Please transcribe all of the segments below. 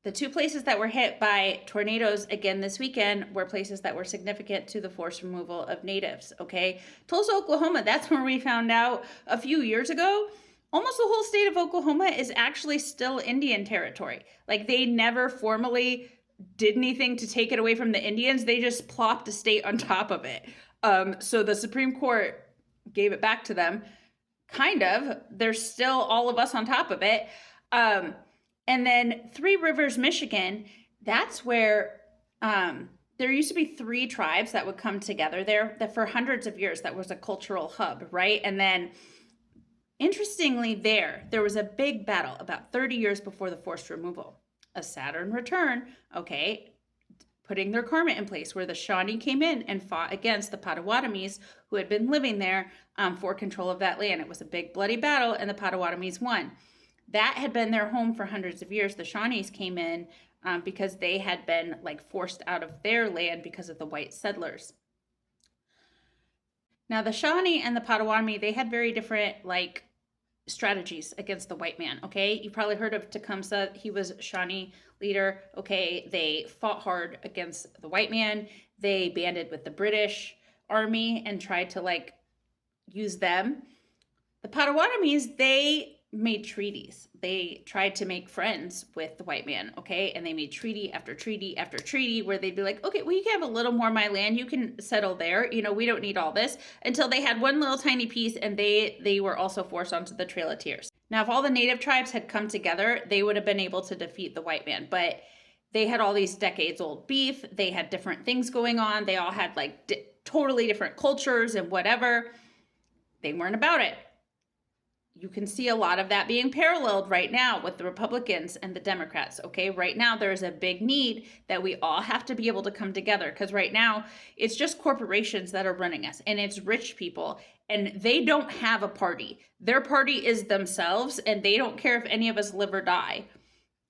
The two places that were hit by tornadoes again this weekend were places that were significant to the forced removal of natives, okay? Tulsa, Oklahoma, that's where we found out a few years ago. Almost the whole state of Oklahoma is actually still Indian territory. Like, they never formally did anything to take it away from the Indians. They just plopped a state on top of it. So the Supreme Court gave it back to them. Kind of. There's still all of us on top of it. And then Three Rivers, Michigan, that's where there used to be 3 tribes that would come together there that for hundreds of years. That was a cultural hub, right? And then interestingly there was a big battle about 30 years before the forced removal. A Saturn return, okay, putting their karma in place, where the Shawnee came in and fought against the Potawatomis who had been living there for control of that land. It was a big bloody battle, and the Potawatomis won. That had been their home for hundreds of years. The Shawnees came in because they had been like forced out of their land because of the white settlers. Now the Shawnee and the Potawatomi, they had very different like strategies against the white man, okay? You probably heard of Tecumseh. He was Shawnee leader, okay? They fought hard against the white man. They banded with the British Army and tried to like use them. The Potawatomis, they made treaties. They tried to make friends with the white man, okay? And they made treaty after treaty after treaty where they'd be like, okay, well, you can have a little more of my land. You can settle there. You know, we don't need all this, until they had one little tiny piece, and they were also forced onto the Trail of Tears. Now, if all the native tribes had come together, they would have been able to defeat the white man, but they had all these decades old beef. They had different things going on. They all had like totally different cultures and whatever. They weren't about it. You can see a lot of that being paralleled right now with the Republicans and the Democrats, okay? Right now, there's a big need that we all have to be able to come together, because right now, it's just corporations that are running us, and it's rich people, and they don't have a party. Their party is themselves, and they don't care if any of us live or die.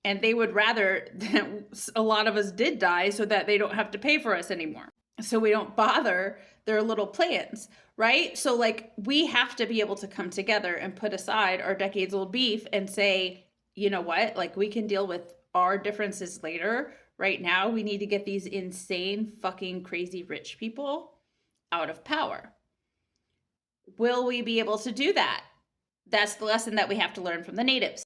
And they would rather that a lot of us did die so that they don't have to pay for us anymore. So we don't bother their little plans, right? So like, we have to be able to come together and put aside our decades old beef and say, you know what, like, we can deal with our differences later. Right now, we need to get these insane, fucking crazy rich people out of power. Will we be able to do that? That's the lesson that we have to learn from the natives.